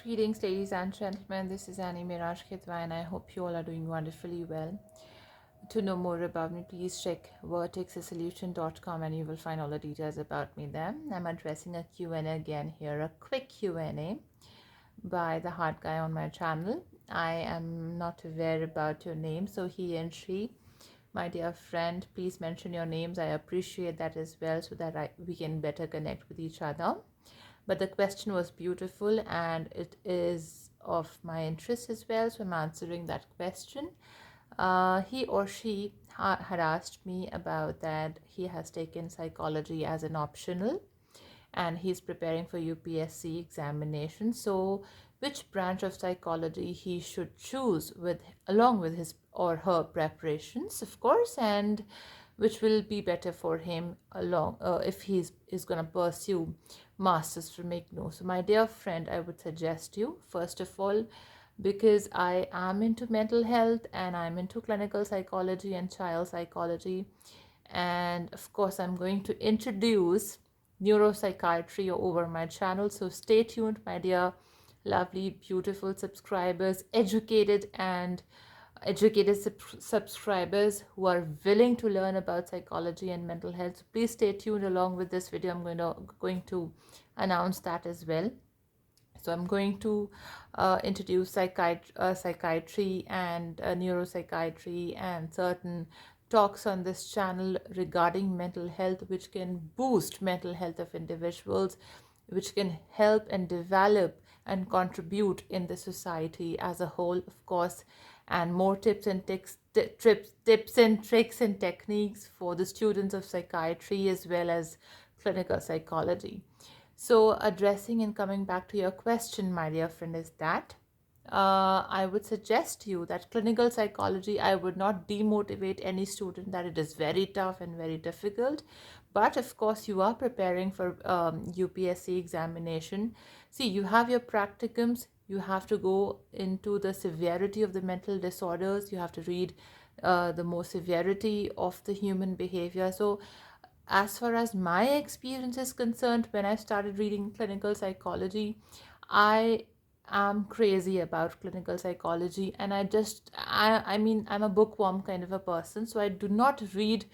Greetings, ladies and gentlemen. This is Meraj Kidwai, and I hope you all are doing wonderfully well. To know more about me, please check vertexasolution.com and you will find all the details about me there. I'm addressing a Q&A again here, a quick Q&A by the hard guy on my channel. I am not aware about your name, so he and she, my dear friend, please mention your names. I appreciate that as well, so that we can better connect with each other. But the question was beautiful and it is of my interest as well, so I'm answering that question. He or she had asked me about that he has taken psychology as an optional and he's preparing for UPSC examination. So which branch of psychology he should choose with along with his or her preparations, of course, and which will be better for him along if he's is going to pursue masters from IGNOU. So my dear friend, I would suggest you, first of all, because I am into mental health and I'm into clinical psychology and child psychology, and of course I'm going to introduce neuropsychiatry over my channel. So stay tuned, my dear lovely beautiful subscribers, educated subscribers who are willing to learn about psychology and mental health. So please stay tuned. Along with this video, I'm going to announce that as well. So I'm going to introduce psychiatry and neuropsychiatry and certain talks on this channel regarding mental health, which can boost mental health of individuals, which can help and develop and contribute in the society as a whole, of course, and more tips and tips and tricks and techniques for the students of psychiatry as well as clinical psychology. So addressing and coming back to your question, my dear friend, is that I would suggest you that clinical psychology, I would not demotivate any student that it is very tough and very difficult. But of course, you are preparing for UPSC examination. See, you have your practicums. You have to go into the severity of the mental disorders. You have to read the more severity of the human behavior. So as far as my experience is concerned, when I started reading clinical psychology, I am crazy about clinical psychology, and I mean, I'm a bookworm kind of a person, so I do not read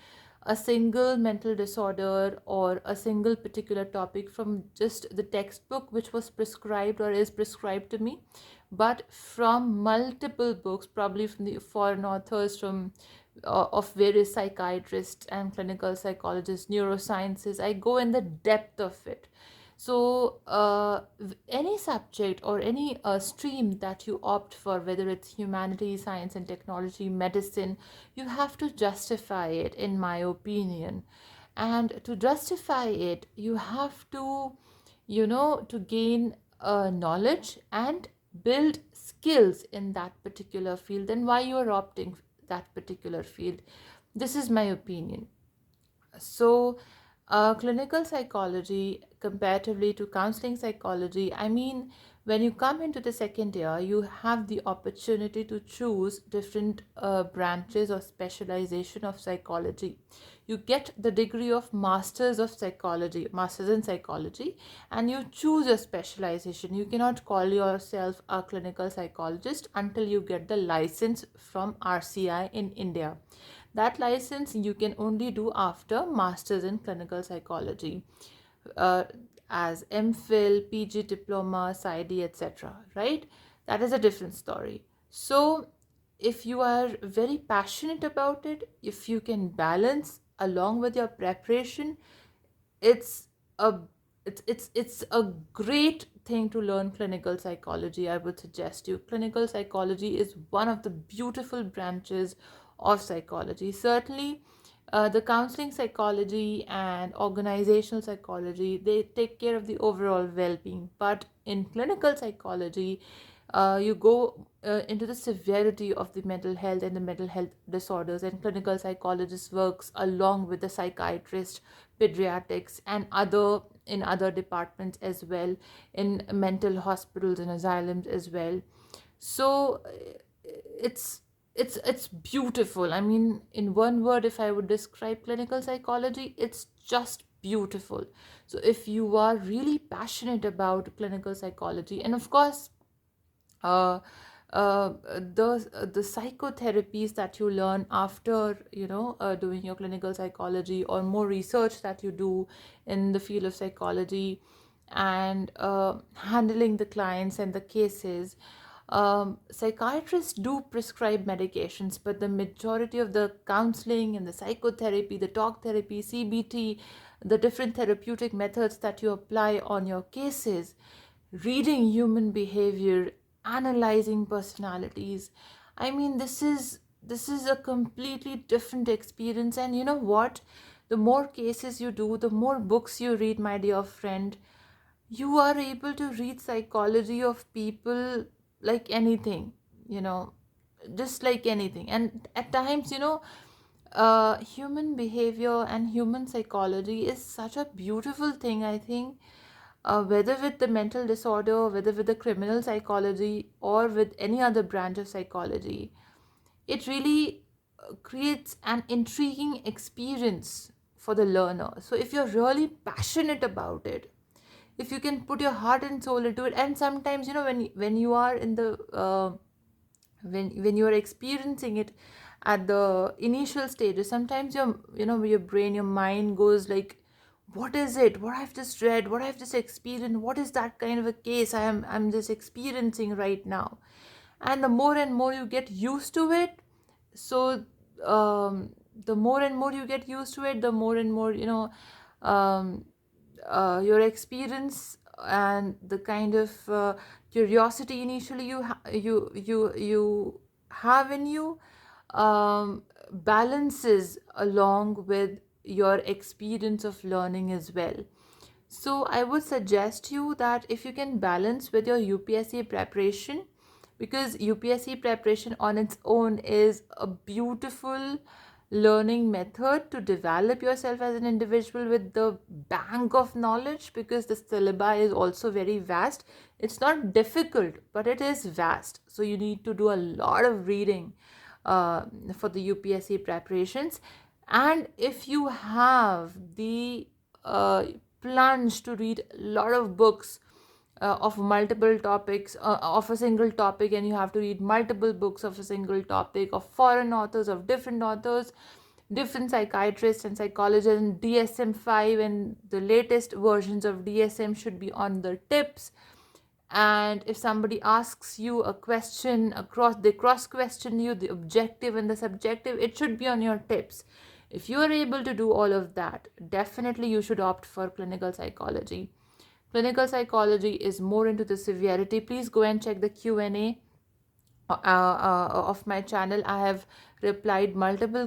a single mental disorder or a single particular topic from just the textbook which was prescribed or is prescribed to me, but from multiple books, probably from the foreign authors, from of various psychiatrists and clinical psychologists, neurosciences. I go in the depth of it. So any subject or any stream that you opt for, whether it's humanities, science and technology, medicine, you have to justify it, in my opinion. And to justify it, you have to, to gain knowledge and build skills in that particular field, then why you are opting that particular field. This is my opinion. So clinical psychology comparatively to counseling psychology, I mean, when you come into the second year, you have the opportunity to choose different branches or specialization of psychology. You get the degree of masters in psychology, and you choose a specialization. You cannot call yourself a clinical psychologist until you get the license from RCI in India. That license you can only do after masters in clinical psychology, uh, as MPhil, PG diploma, PsyD, etc. Right? That is a different story. So if you are very passionate about it, if you can balance along with your preparation, it's a it's a great thing to learn clinical psychology. I would suggest you, clinical psychology is one of the beautiful branches of psychology. Certainly the counseling psychology and organizational psychology, they take care of the overall well-being, but in clinical psychology, you go into the severity of the mental health and the mental health disorders, and clinical psychologist works along with the psychiatrist, pediatrics, and other departments as well, in mental hospitals and asylums as well. So it's it's beautiful. I mean, in one word, if I would describe clinical psychology, it's just beautiful. So if you are really passionate about clinical psychology, and of course uh, the psychotherapies that you learn after doing your clinical psychology, or more research that you do in the field of psychology, and handling the clients and the cases. Psychiatrists do prescribe medications, but the majority of the counseling and the psychotherapy, the talk therapy, CBT, the different therapeutic methods that you apply on your cases, reading human behavior, analyzing personalities. I mean, this is a completely different experience. And you know what? The more cases you do, the more books you read, my dear friend, you are able to read psychology of people like anything, you know, just like anything. And at times, human behavior and human psychology is such a beautiful thing, I think. Whether with the mental disorder, whether with the criminal psychology, or with any other branch of psychology, it really creates an intriguing experience for the learner. So if you're really passionate about it, if you can put your heart and soul into it, and sometimes, when you are in the when you are experiencing it at the initial stages, sometimes your brain, your mind goes like, what is it, what I've just read, what I've just experienced, what is that kind of a case I'm just experiencing right now. And the more and more you get used to it, so the more and more you get used to it, the more and more um, your experience and the kind of curiosity initially you have in you balances along with your experience of learning as well. So I would suggest you that if you can balance with your UPSC preparation, because UPSC preparation on its own is a beautiful learning method to develop yourself as an individual with the bank of knowledge, because the syllabi is also very vast. It's not difficult, but it is vast. So you need to do a lot of reading for the UPSC preparations. And if you have the plunge to read a lot of books of multiple topics of a single topic, and you have to read multiple books of a single topic, of foreign authors, of different authors, different psychiatrists and psychologists, and DSM-5 and the latest versions of DSM should be on the tips. And if somebody asks you a question across, they cross question you, the objective and the subjective, it should be on your tips. If you are able to do all of that, definitely you should opt for clinical psychology. Clinical psychology is more into the severity. Please go and check the Q&A of my channel. I have replied multiple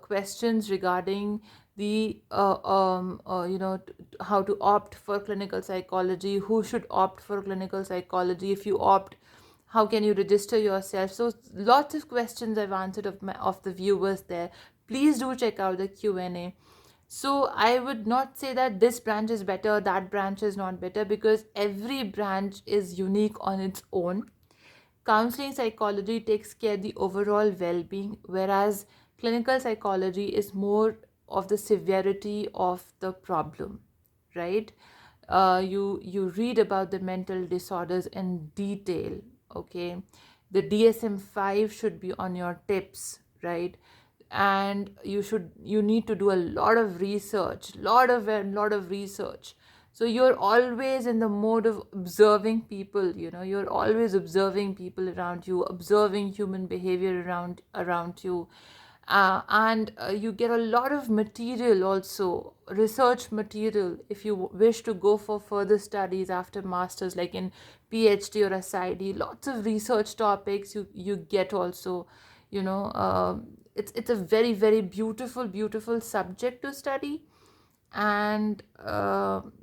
questions regarding the how to opt for clinical psychology, who should opt for clinical psychology, if you opt, how can you register yourself. So lots of questions I've answered of the viewers there. Please do check out the Q&A. So I would not say that this branch is better, that branch is not better, because every branch is unique on its own. Counseling psychology takes care of the overall well-being, whereas clinical psychology is more of the severity of the problem, right? You read about the mental disorders in detail, okay? The DSM-5 should be on your tips, right? And you need to do a lot of research, lot of research. So you're always in the mode of observing people, you're always observing people around you, observing human behavior around you. And you get a lot of material, also research material, if you wish to go for further studies after masters, like in PhD or SID. Lots of research topics you get also. It's a very, very beautiful subject to study. And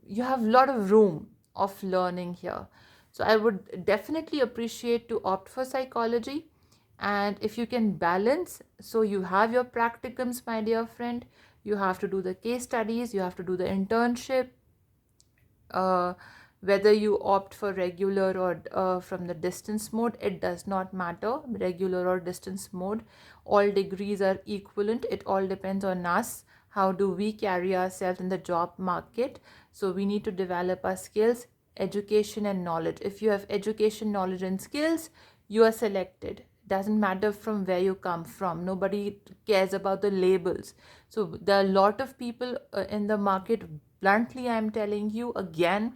you have a lot of room of learning here. So I would definitely appreciate to opt for psychology. And if you can balance, so you have your practicums, my dear friend, you have to do the case studies, you have to do the internship, uh, whether you opt for regular or from the distance mode, it does not matter, regular or distance mode, all degrees are equivalent. It all depends on us, how do we carry ourselves in the job market. So we need to develop our skills. education and knowledge. If you have education, knowledge and skills, you are selected. Doesn't matter from where you come from. Nobody cares about the labels. So there are a lot of people in the market, bluntly I'm telling you again,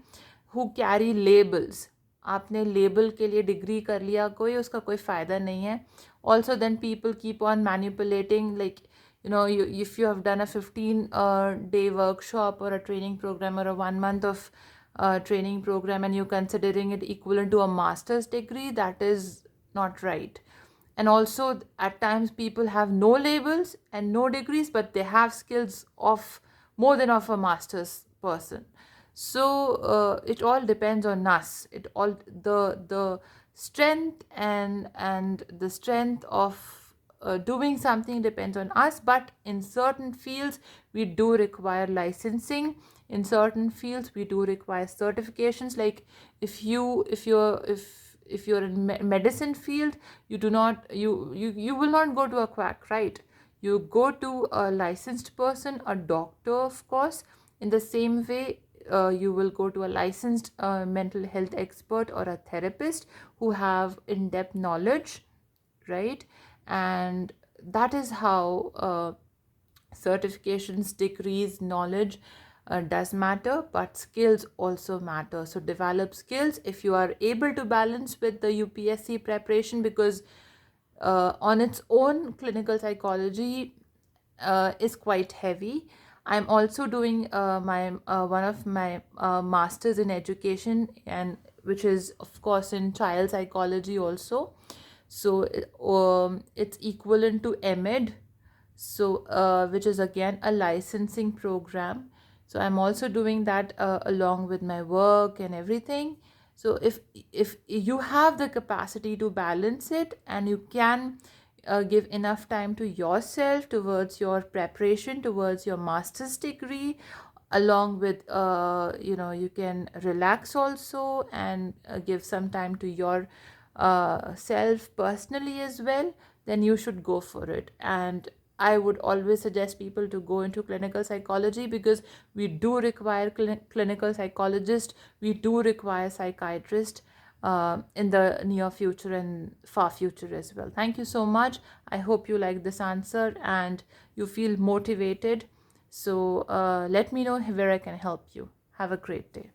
who carry labels. आपने label के लिए degree कर लिया कोई, उसका कोई फ़ायदा नहीं है. Also then people keep on manipulating, like, if you have done a 15 day workshop or a training program or a 1 month of training program and you're considering it equivalent to a master's degree, that is not right. And also at times people have no labels and no degrees, but they have skills of more than of a master's person. So it all depends on us. It all the strength and the strength of doing something depends on us. But in certain fields we do require licensing. In certain fields we do require certifications. Like if you're in medicine field, you will not go to a quack, right? You go to a licensed person, a doctor, of course. In the same way, you will go to a licensed mental health expert or a therapist who have in-depth knowledge, right? And that is how certifications, degrees, knowledge does matter, but skills also matter. So develop skills if you are able to balance with the UPSC preparation, because on its own clinical psychology is quite heavy. I'm also doing my one of my masters in education, and which is of course in child psychology also. So it's equivalent to MEd, so which is again a licensing program. So I'm also doing that along with my work and everything. So if you have the capacity to balance it, and you can give enough time to yourself towards your preparation towards your master's degree, along with you can relax also and give some time to your self personally as well, then you should go for it. And I would always suggest people to go into clinical psychology, because we do require clinical psychologists, we do require psychiatrists in the near future and far future as well. Thank you so much. I hope you like this answer and you feel motivated. So let me know where I can help you. Have a great day.